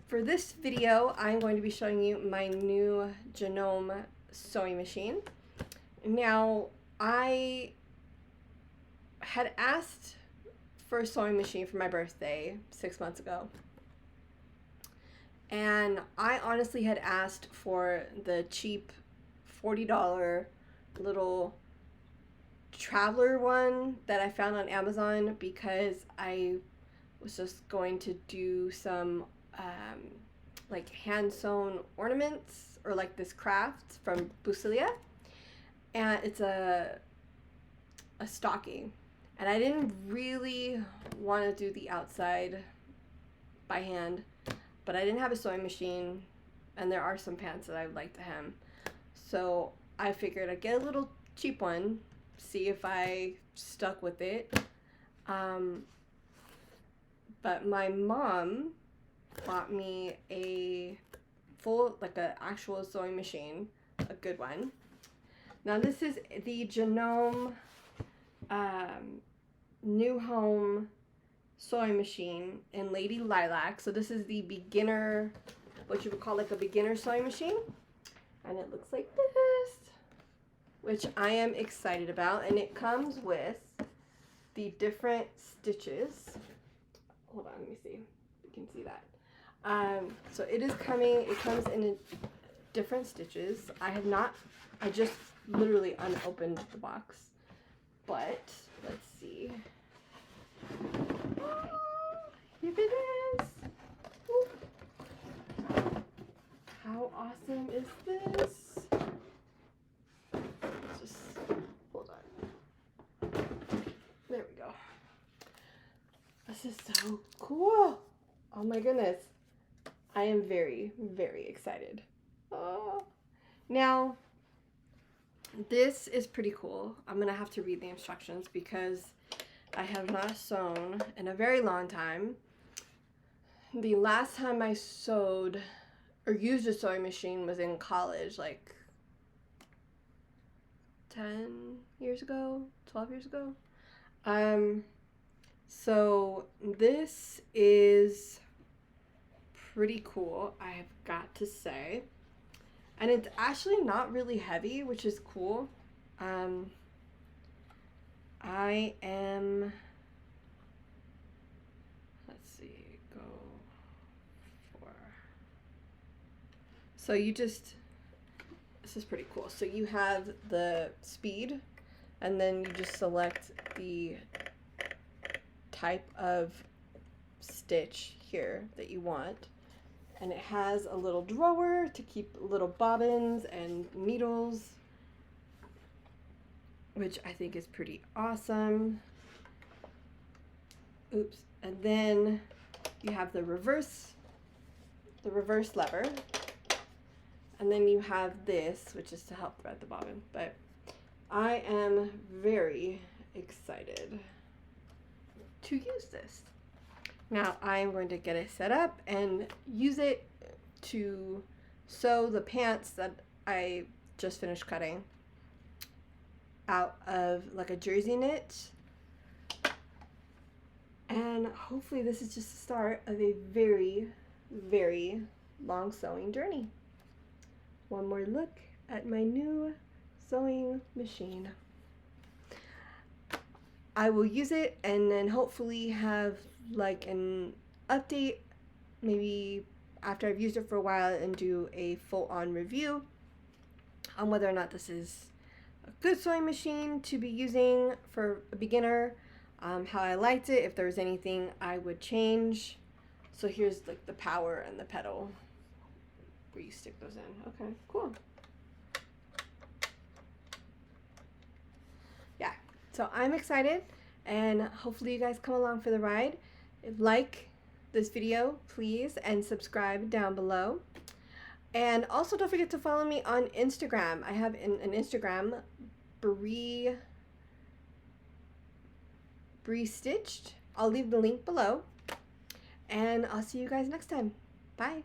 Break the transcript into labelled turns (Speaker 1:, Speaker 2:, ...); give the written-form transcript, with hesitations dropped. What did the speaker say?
Speaker 1: For this video, I'm going to be showing you my new Janome sewing machine. Now, I had asked for a sewing machine for my birthday 6 months ago. And I honestly had asked for the cheap $40 little traveler one that I found on Amazon because I was just going to do some like hand sewn ornaments or like this craft from Busilia, and it's a stocking, and I didn't really want to do the outside by hand, but I didn't have a sewing machine, and there are some pants that I would like to hem, so I figured I'd get a little cheap one, see if I stuck with it. But my mom bought me a full, like a actual sewing machine, a good one. Now this is the Janome New Home sewing machine in Lady Lilac. So this is the beginner, what you would call like a beginner sewing machine. And it looks like this, which I am excited about. And it comes with the different stitches. Hold on, let me see. You can see that. So it comes in different stitches. I just literally unopened the box. But, let's see. Oh, here it is. Ooh. How awesome is this? Let's just, hold on. There we go. This is so cool. Oh my goodness. I am very, very excited. Oh. Now, this is pretty cool. I'm going to have to read the instructions because I have not sewn in a very long time. The last time I sewed or used a sewing machine was in college, like 10 years ago, 12 years ago. So this is pretty cool, I've got to say. And it's actually not really heavy, which is cool. I am, let's see, go for, so you just, this is pretty cool. So you have the speed, and then you just select the type of stitch here that you want, and it has a little drawer to keep little bobbins and needles, which I think is pretty awesome. Oops. And then you have the reverse lever, and then you have this, which is to help thread the bobbin. But I am very excited to use this. Now I'm going to get it set up and use it to sew the pants that I just finished cutting out of like a jersey knit. And hopefully this is just the start of a very, very long sewing journey. One more look at my new sewing machine. I will use it and then hopefully have like an update maybe after I've used it for a while and do a full-on review on whether or not this is a good sewing machine to be using for a beginner, how I liked it, if there was anything I would change. So here's like the power and the pedal where you stick those in. Okay, cool. Yeah, so I'm excited, and hopefully you guys come along for the ride. Like this video, please, and subscribe down below. And also don't forget to follow me on Instagram. I have an Instagram, Bree Stitched. I'll leave the link below. And I'll see you guys next time. Bye.